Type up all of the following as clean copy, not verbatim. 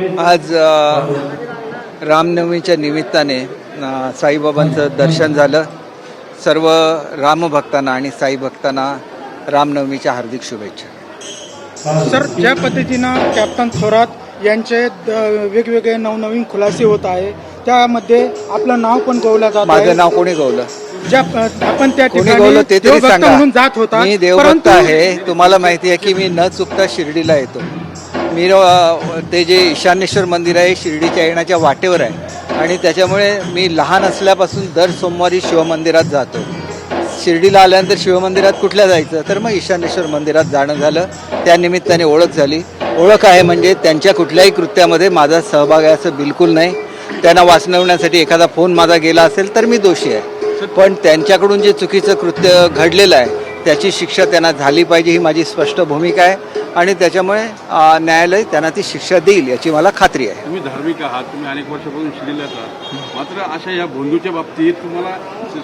आज रामनवमीच्या निमित्ताने साईबाबांचं दर्शन झालं. सर्व रामभक्तांना आणि साई भक्तांना रामनवमीच्या हार्दिक शुभेच्छा. सर, ज्या पद्धतीनं कॅप्टन थोरात यांचे वेगवेगळे नवनवीन खुलासे होत आहे, त्यामध्ये आपलं नाव पण गौलं जात आहे. माझं नाव कोणी गौलं? आपण त्या कोणी गौलं ते तरी सांगा. म्हणून जात होता. मी देवभक्त आहे. तुम्हाला माहिती आहे की मी न चुकता शिर्डीला येतो. मी ते जे ईशान्येश्वर मंदिर आहे शिर्डीच्या येण्याच्या वाटेवर आहे आणि त्याच्यामुळे मी लहान असल्यापासून दर सोमवारी शिवमंदिरात जातो. शिर्डीला आल्यानंतर शिवमंदिरात कुठल्या जायचं तर मग ईशान्येश्वर मंदिरात जाणं झालं. त्या निमित्ताने ओळख झाली. ओळख आहे म्हणजे त्यांच्या कुठल्याही कृत्यामध्ये माझा सहभाग आहे असं बिलकुल नाही. त्यांना वाचवण्यासाठी एखादा फोन माझा गेला असेल तर मी दोषी आहे, पण त्यांच्याकडून जे चुकीचं कृत्य घडलेलं आहे त्याची शिक्षा त्यांना झाली पाहिजे ही माझी स्पष्ट भूमिका आहे आणि त्याच्यामुळे न्यायालय त्यांना ती शिक्षा देईल याची मला खात्री आहे. तुम्ही धार्मिक आहात, तुम्ही अनेक वर्षापासून शिर्डीला आहात, मात्र अशा या बंधूच्या बाबतीत तुम्हाला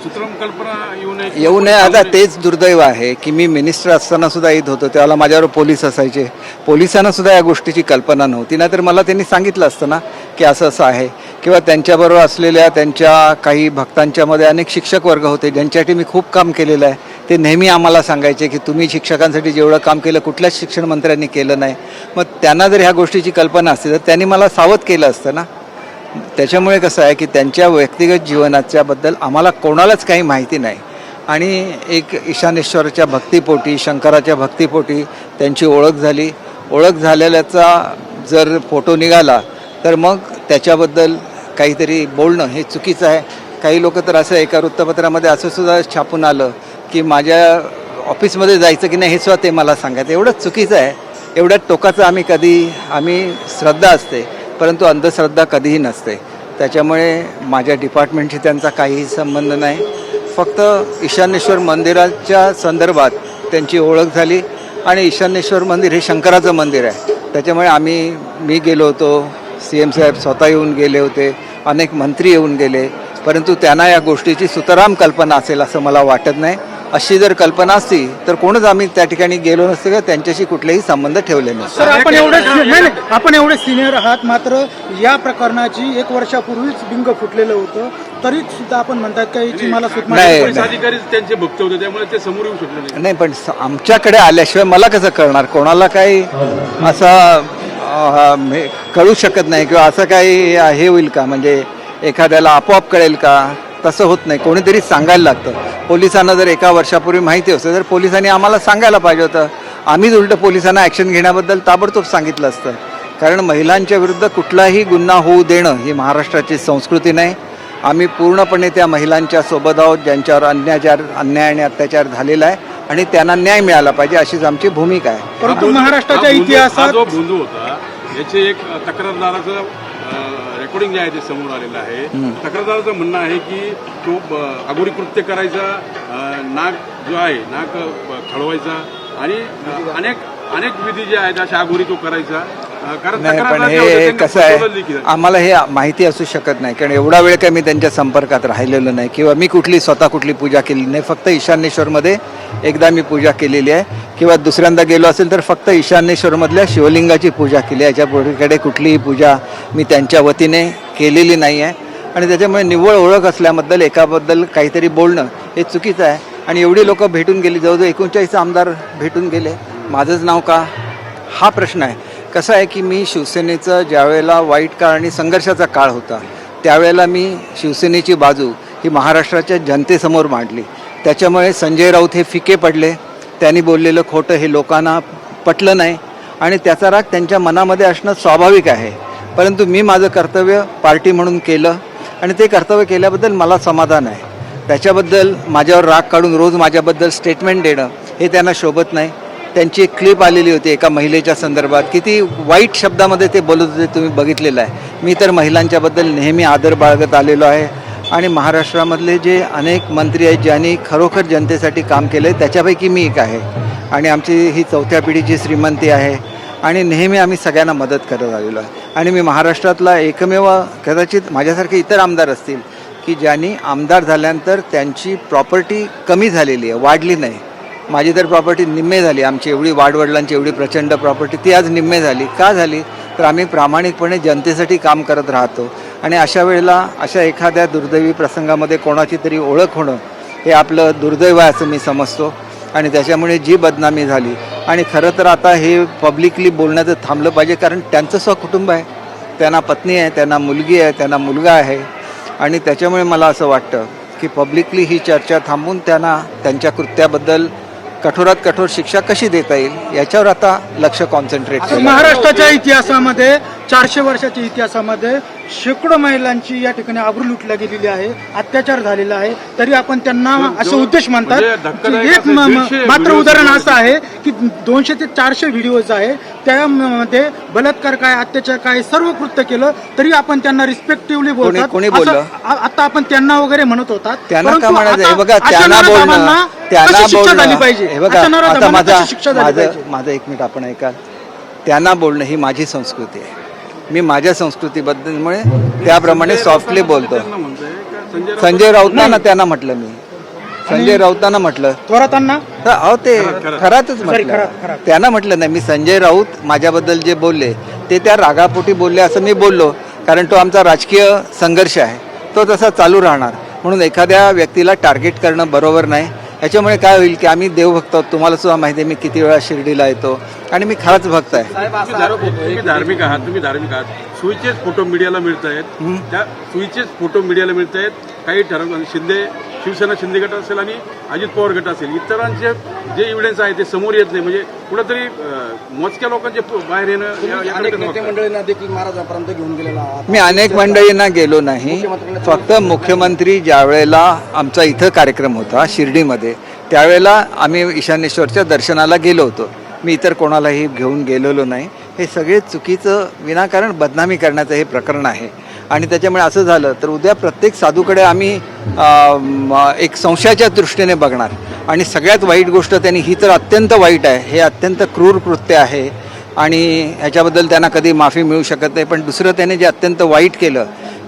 सूत्रम कल्पना येऊ नये. आता तेच दुर्दैव आहे की मी मिनिस्टर असताना सुद्धा येत होतो, त्यावेळेला माझ्यावर पोलीस असायचे. पोलिसांना सुद्धा या गोष्टीची कल्पना नव्हती, नाहीतर मला त्यांनी सांगितलं असतं ना की असं असं आहे. किंवा त्यांच्याबरोबर असलेल्या त्यांच्या काही भक्तांच्यामध्ये अनेक शिक्षक वर्ग होते ज्यांच्यासाठी मी खूप काम केलेलं आहे. ते नेहमी आम्हाला सांगायचे की तुम्ही शिक्षकांसाठी जेवढं काम केलं कुठल्याच शिक्षण मंत्र्यांनी केलं नाही. मग त्यांना जर ह्या गोष्टीची कल्पना असते तर त्यांनी मला सावध केलं असतं ना. त्याच्यामुळे कसं आहे की त्यांच्या व्यक्तिगत जीवनाच्याबद्दल आम्हाला कोणालाच काही माहिती नाही आणि एक ईशानेश्वराच्या भक्तिपोटी शंकराच्या भक्तिपोटी त्यांची ओळख झाली. ओळख झालेल्याचा जर फोटो निघाला तर मग त्याच्याबद्दल काहीतरी बोलणं हे चुकीचं आहे. काही लोक तर असं एका वृत्तपत्रामध्ये असं सुद्धा छापून आलं की माझ्या ऑफिसमध्ये जायचं की नाही हे सुद्धा ते मला सांगायचं. एवढंच चुकीचं आहे. एवढ्या टोकाचं आम्ही श्रद्धा असते परंतु अंधश्रद्धा कधीही नसते. त्याच्यामुळे माझ्या डिपार्टमेंटशी त्यांचा काहीही संबंध नाही. फक्त ईशान्येश्वर मंदिराच्या संदर्भात त्यांची ओळख झाली आणि ईशान्येश्वर मंदिर हे शंकराचं मंदिर आहे. त्याच्यामुळे मी गेलो होतो, CM साहेब स्वतः येऊन गेले होते, अनेक मंत्री येऊन गेले, परंतु त्यांना या गोष्टीची सुतराम कल्पना असेल असं मला वाटत नाही. अशी जर कल्पना असती तर कोणच आम्ही त्या ठिकाणी गेलो नसतो का त्यांच्याशी कुठलेही संबंध ठेवले नसते. सर, आपण एवढे सिनियर आहात, मात्र या प्रकरणाची 1 वर्षापूर्वीच बिंग फुटलेलं होतं तरी सुद्धा आपण म्हणतात का याची मला अधिकारी त्यांचे भक्त होते त्यामुळे ते समोर येऊ शकले नाही. पण आमच्याकडे आल्याशिवाय मला कसं कळणार? कोणाला काही असं कळू शकत नाही किंवा असं काही हे होईल का? म्हणजे एखाद्याला आपोआप कळेल का? तसं होत नाही. कोणीतरी सांगायला लागतं. पोलिसांना जर 1 वर्षापूर्वी माहिती असतं तर पोलिसांनी आम्हाला सांगायला पाहिजे होतं. आम्हीच उलटं पोलिसांना ॲक्शन घेण्याबद्दल ताबडतोब सांगितलं असतं. कारण महिलांच्या विरुद्ध कुठलाही गुन्हा होऊ देणं ही महाराष्ट्राची संस्कृती नाही. आम्ही पूर्णपणे त्या महिलांच्या सोबत आहोत ज्यांच्यावर अन्याय आणि अत्याचार झालेला आहे आणि त्यांना न्याय मिळाला पाहिजे अशीच आमची भूमिका आहे. परंतु महाराष्ट्राच्या इतिहासात जो बंधू होता याचे एक तक्रारदाराचं रेकॉर्डिंग जे आहे ते समोर आलेलं आहे. तक्रारदाराचं म्हणणं आहे की तो अघोरी कृत्य करायचा, नाक जो आहे नाक खळवायचा आणि अनेक विधी जे आहेत अशा अघोरी तो करायचा. नाही, पण हे कसं आहे आम्हाला हे माहिती असू शकत नाही कारण एवढा वेळ काय मी त्यांच्या संपर्कात राहिलेलो नाही किंवा मी स्वतः कुठली पूजा केली नाही. फक्त ईशान्येश्वरमध्ये एकदा मी पूजा केलेली आहे किंवा दुसऱ्यांदा गेलो असेल तर फक्त ईशान्येश्वरमधल्या शिवलिंगाची पूजा केली आहे. याच्यापुढे कुठलीही पूजा मी त्यांच्या वतीने केलेली नाही आहे आणि त्याच्यामुळे निव्वळ ओळख असल्याबद्दल एकाबद्दल काहीतरी बोलणं हे चुकीचं आहे. आणि एवढी लोक भेटून गेली, जवळजवळ 39 आमदार भेटून गेले. माझंच नाव का हा प्रश्न आहे. कसं आहे की मी शिवसेनेचं ज्यावेळेला वाईट काळ आणि संघर्षाचा काळ होता त्यावेळेला मी शिवसेनेची बाजू ही महाराष्ट्राच्या जनतेसमोर मांडली. त्याच्यामुळे संजय राऊत हे फिके पडले. त्यांनी बोललेलं खोटं हे लोकांना पटलं नाही आणि त्याचा राग त्यांच्या मनामध्ये असणं स्वाभाविक आहे. परंतु मी माझं कर्तव्य पार्टी म्हणून केलं आणि ते कर्तव्य केल्याबद्दल मला समाधान आहे. त्याच्याबद्दल माझ्यावर राग काढून रोज माझ्याबद्दल स्टेटमेंट देणं हे त्यांना शोभत नाही. त्यांची एक क्लिप आलेली होती एका महिलेच्या संदर्भात, किती वाईट शब्दामध्ये ते बोलत होते, तुम्ही बघितलेलं आहे. मी तर महिलांच्याबद्दल नेहमी आदर बाळगत आलेलो आहे आणि महाराष्ट्रामधले जे अनेक मंत्री आहेत ज्यांनी खरोखर जनतेसाठी काम केलं आहे त्याच्यापैकी मी एक आहे आणि आमची ही 4थ्या पिढीची श्रीमंती आहे आणि नेहमी आम्ही सगळ्यांना मदत करत आलेलो आहे. आणि मी महाराष्ट्रातला एकमेव, कदाचित माझ्यासारखे इतर आमदार असतील की ज्यांनी आमदार झाल्यानंतर त्यांची प्रॉपर्टी कमी झालेली आहे, वाढली नाही. माझी तर प्रॉपर्टी निम्मे झाली. आमची एवढी वाडवडिलांची एवढी प्रचंड प्रॉपर्टी ती आज निम्मे झाली. का झाली? तर आम्ही प्रामाणिकपणे जनतेसाठी काम करत राहतो आणि अशा वेळेला अशा एखाद्या दुर्दैवी प्रसंगामध्ये कोणाची तरी ओळख होणं हे आपलं दुर्दैव आहे असं मी समजतो आणि त्याच्यामुळे जी बदनामी झाली आणि खरं तर आता हे पब्लिकली बोलण्याचं थांबलं पाहिजे कारण त्यांचं स्वकुटुंब आहे, त्यांना पत्नी आहे, त्यांना मुलगी आहे, त्यांना मुलगा आहे आणि त्याच्यामुळे मला असं वाटतं की पब्लिकली ही चर्चा थांबून त्यांना त्यांच्या कृत्याबद्दल कठोरात कठोर शिक्षा कशी देता येईल याच्यावर आता लक्ष कॉन्सन्ट्रेट आता केलं. महाराष्ट्राच्या इतिहासामध्ये 400 वर्षाच्या इतिहासामध्ये शेकडो महिलांची या ठिकाणी आबरू लुटल्या गेलेली आहे, अत्याचार झालेला आहे, तरी आपण त्यांना असे उद्देश म्हणतात. म्हणजे धक्कादायक एक असे 150 मात्र व्हिडिओ उदाहरण असं आहे की 200 ते 400 व्हिडिओज आहे त्यामध्ये बलात्कार काय, अत्याचार काय, सर्व कृत्य केलं तरी आपण त्यांना रिस्पेक्टिव्हली बोलतात. कोणी बोललं? असं आता आपण त्यांना वगैरे म्हणत होतात, त्यांना परंतु का म्हणायचं हे आता बघा अशा त्यांना बोलणं नराधमांना त्यांना कशी शिक्षा झाली बोलणं पाहिजे? हे बघा अशा आता नराधमांना कशी शिक्षा झाली पाहिजे? माझं एक मिनिट आपण ऐकाल. त्यांना बोलणं ही माझी संस्कृती आहे, मी माझ्या संस्कृतीबद्दलमुळे त्याप्रमाणे सॉफ्टली बोलतो. त्यांना म्हणतोय का संजय राऊतांना त्यांना म्हटलं मी संजय राऊतांना म्हटलं थोरातांना तर अहो ते खरातच खरात. म्हटलं त्यांना म्हटलं नाही मी संजय राऊत माझ्याबद्दल जे बोलले ते त्या रागापोटी बोलले असं मी बोललो कारण तो आमचा राजकीय संघर्ष आहे तो तसा चालू राहणार म्हणून एखाद्या व्यक्तीला टार्गेट करणं बरोबर नाही. याच्यामुळे काय होईल की आम्ही देवभक्त आहोत, तुम्हाला सुद्धा माहिती आहे मी किती वेळा शिर्डीला येतो आणि मी खराच भक्त आहे. तुम्ही धार्मिक आहात, तुम्ही धार्मिक आहात, सुईचेच फोटो मीडियाला मिळत आहेत, त्या सुईचेच फोटो मीडियाला मिळत आहेत. काही ठरव शिंदे शिवसेना शिंदे गट असेल आणि अजित पवार गट असेल, इतरांचे जे एव्हिडन्स आहे ते समोर येत नाही. म्हणजे कुठंतरी मोजक्या लोकांचे बाहेर येणं मंडळींना देखील महाराजांपर्यंत घेऊन गेलेला आहात. मी अनेक मंडळींना गेलो नाही, फक्त मुख्यमंत्री ज्या वेळेला आमचा इथं कार्यक्रम होता शिर्डीमध्ये त्यावेळेला आम्ही ईशानेश्वरच्या दर्शनाला गेलो होतो. मी इतर कोणालाही घेऊन गेलेलो नाही. हे सगळे चुकीचं विनाकारण बदनामी करण्याचं हे प्रकरण आहे आणि त्याच्यामुळे असं झालं तर उद्या प्रत्येक साधूकडे आम्ही एक संशयाच्या दृष्टीने बघणार आणि सगळ्यात वाईट गोष्ट त्यांनी ही तर अत्यंत वाईट आहे, हे अत्यंत क्रूर कृत्य आहे आणि ह्याच्याबद्दल त्यांना कधी माफी मिळू शकत नाही. पण दुसरं त्याने जे अत्यंत वाईट केलं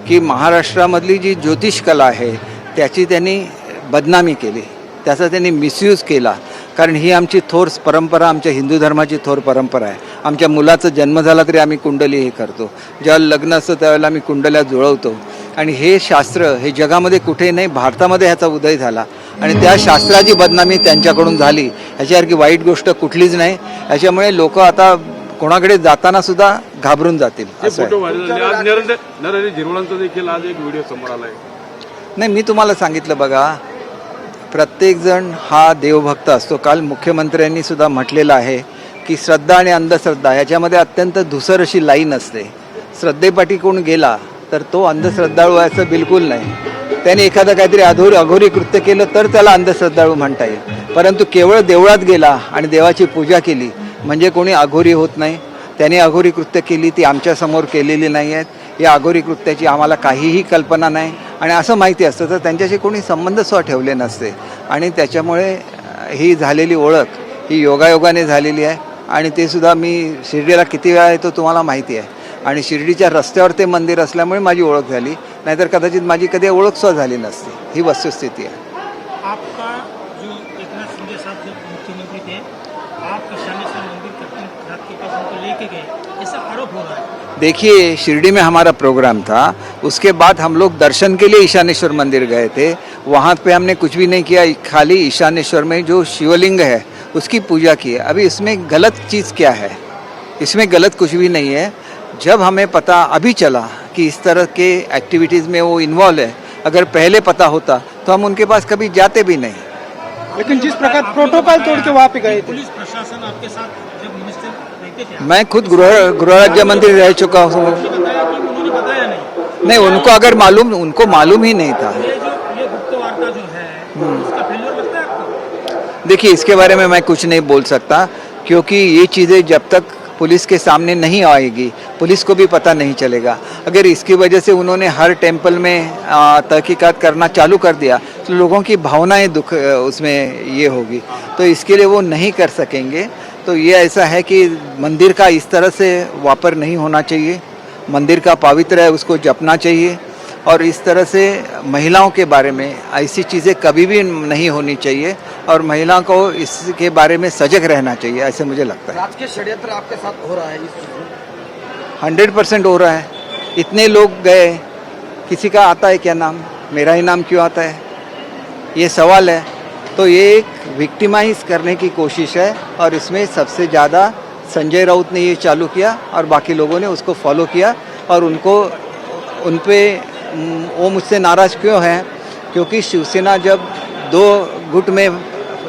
की महाराष्ट्रामधली जी ज्योतिष कला आहे त्याची त्यांनी बदनामी केली, त्याचा त्यांनी मिसयूज केला. कारण ही आमची थोर परंपरा, आमच्या हिंदू धर्माची थोर परंपरा आहे. आमच्या मुलाचा जन्म झाला तरी आम्ही कुंडली हे करतो, जेव्हा लग्न असतं त्यावेळेला आम्ही कुंडल्या जुळवतो आणि हे शास्त्र हे जगामध्ये कुठेही नाही, भारतामध्ये ह्याचा उदय झाला आणि त्या शास्त्राची बदनामी त्यांच्याकडून झाली ह्याच्यासारखी वाईट गोष्ट कुठलीच नाही. ह्याच्यामुळे लोक आता कोणाकडे जाताना सुद्धा घाबरून जातील. असं फोटो आहे. व्हायरल झाले. आज नरहरी झिरवळांचा देखील आज एक व्हिडिओ समोर आलाय. नाही मी तुम्हाला सांगितलं बघा प्रत्येकजण हा देवभक्त असतो. काल मुख्यमंत्र्यांनी सुद्धा म्हटलेलं आहे की श्रद्धा आणि अंधश्रद्धा याच्यामध्ये अत्यंत धुसर अशी लाईन असते. श्रद्धेपाठी कोण गेला तर तो अंधश्रद्धाळू आहे असं बिलकुल नाही. त्याने एखादं काहीतरी अघोरी कृत्य केलं तर त्याला अंधश्रद्धाळू म्हणता येईल, परंतु केवळ देवळात गेला आणि देवाची पूजा केली म्हणजे कोणी अघोरी होत नाही. त्याने अघोरी कृत्य केली ती आमच्यासमोर केलेली नाही आहेत. या अघोरी कृत्याची आम्हाला काहीही कल्पना नाही आणि असं माहिती असतं तर त्यांच्याशी कोणी संबंध सुद्धा ठेवले नसते आणि त्याच्यामुळे ही झालेली ओळख ही योगायोगाने झालेली आहे आणि ते सुद्धा मी शिर्डीला किती वेळा येतो तुम्हाला माहिती आहे आणि शिर्डीच्या रस्त्यावर ते मंदिर असल्यामुळे माझी ओळख झाली, नाहीतर कदाचित माझी कधी ओळख सुद्धा झाली नसती. ही वस्तुस्थिती आहे. आपका जो एकनाथ शिंदे साहब जब मुख्यमंत्री थे आप ईशानेश्वर मंदिर के पास उनको लेके गए, ऐसा आरोप हो रहा है. देखिए शिरडी में हमारा प्रोग्राम था, उसके बाद हम लोग दर्शन के लिए ईशानेश्वर मंदिर गए थे. वहाँ पे हमने कुछ भी नहीं किया, खाली ईशानेश्वर में जो शिवलिंग है उसकी पूजा की है. अभी इसमें गलत चीज़ क्या है? इसमें गलत कुछ भी नहीं है. जब हमें पता अभी चला कि इस तरह के एक्टिविटीज़ में वो इन्वॉल्व है, अगर पहले पता होता तो हम उनके पास कभी जाते भी नहीं. लेकिन जिस प्रकार प्रोटोकॉल तोड़ के वहाँ पे गए थे, पुलिस प्रशासन आपके साथ जब मिनिस्टर रहते थे मैं खुद गृह राज्य मंत्री रह चुका हूँ. बताया कि उन्होंने बताया नहीं, नहीं उनको मालूम ही नहीं था. ये गुप्त वार्ता जो है उसका फेल्योर लगता है आपको? देखिए इसके बारे में मैं कुछ नहीं बोल सकता क्योंकि ये चीज़ें जब तक पुलिस के सामने नहीं आएगी पुलिस को भी पता नहीं चलेगा. अगर इसकी वजह से उन्होंने हर टेम्पल में तहकीकात करना चालू कर दिया तो लोगों की भावनाएं दुख उसमें ये होगी, तो इसके लिए वो नहीं कर सकेंगे. तो ये ऐसा है कि मंदिर का इस तरह से वापर नहीं होना चाहिए. मंदिर का पवित्र है उसको जपना चाहिए और इस तरह से महिलाओं के बारे में ऐसी चीज़ें कभी भी नहीं होनी चाहिए और महिलाओं को इसके बारे में सजग रहना चाहिए, ऐसे मुझे लगता है. राजकीय षड्यंत्र आपके साथ हो रहा है इस चीज में? 100% हो रहा है। इतने लोग गए, किसी का आता है क्या नाम, मेरा ही नाम क्यों आता है, ये सवाल है। तो ये एक विक्टिमाइज करने की कोशिश है और इसमें सबसे ज़्यादा संजय राउत ने ये चालू किया और बाकी लोगों ने उसको फॉलो किया और उन पे वो मुझसे नाराज़ क्यों है, क्योंकि शिवसेना जब दो गुट में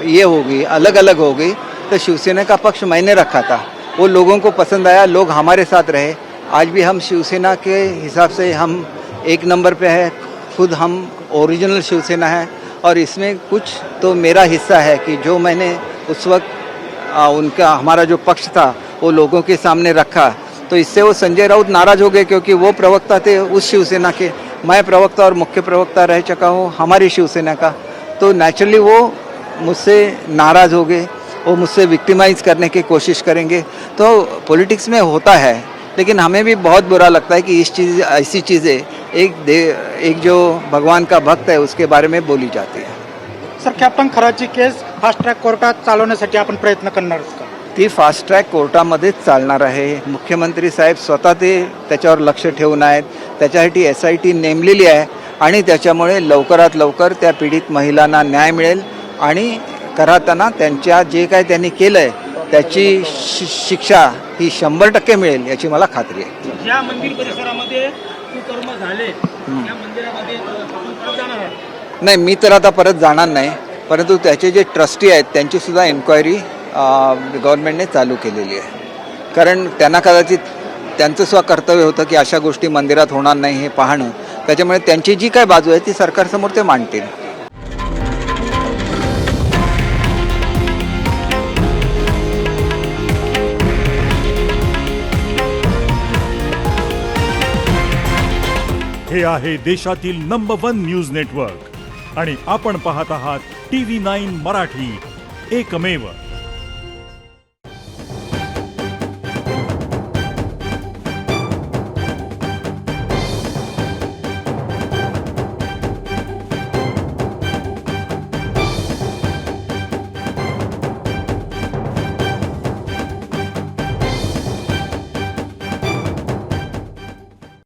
ये हो गई, अलग अलग हो गई, तो शिवसेना का पक्ष मैंने रखा था, वो लोगों को पसंद आया, लोग हमारे साथ रहे। आज भी हम शिवसेना के हिसाब से हम एक नंबर पे है, खुद हम ओरिजिनल शिवसेना है और इसमें कुछ तो मेरा हिस्सा है कि जो मैंने उस वक्त उनका हमारा जो पक्ष था वो लोगों के सामने रखा। तो इससे वो संजय राउत नाराज़ हो गए क्योंकि वो प्रवक्ता थे उस शिवसेना के, मैं प्रवक्ता और मुख्य प्रवक्ता रह चुका हूँ हमारी शिवसेना का। तो नेचुरली वो मुझसे नाराज़ हो गए, वो मुझसे विक्टिमाइज करने की कोशिश करेंगे। तो पॉलिटिक्स में होता है, लेकिन हमें भी बहुत बुरा लगता है कि ऐसी चीज़ें एक जो भगवान का भक्त है उसके बारे में बोली जाती है। सर, कॅप्टन खरातची केस फास्ट ट्रॅक कोर्टात चालवण्यासाठी आपण प्रयत्न करणार का? ती फास्ट ट्रॅक कोर्टामध्येच चालणार आहे। मुख्यमंत्री साहेब स्वतः त्याच्यावर लक्ष ठेवून आहेत, त्याच्यासाठी SIT नेमलेली आहे आणि त्याच्यामुळे लवकरात लवकर त्या पीडित महिलांना न्याय मिळेल आणि करताना त्यांच्या जे काय त्यांनी केलं आहे त्याची शिक्षा ही 100% मिळेल याची मला खात्री आहे। ज्या मंदिर परिसरामध्ये कुकर्म झाले त्या मंदिरामध्ये आपण परत जाणार आहात? नाही, मी तर आता परत जाणार नाही, परंतु त्याचे जे ट्रस्टी आहेत त्यांची सुद्धा एन्क्वायरी गव्हर्नमेंटने चालू केलेली आहे। कारण त्यांना कदाचित त्यांचं सुद्धा कर्तव्य होतं की अशा गोष्टी मंदिरात होणार नाही हे पाहणं, त्याच्यामुळे त्यांची जी काय बाजू आहे ती सरकारसमोर ते मांडतील। हे आहे देशातील नंबर 1 न्यूज नेटवर्क आणि आपण पाहत आहात TV9 मराठी, एकमेव।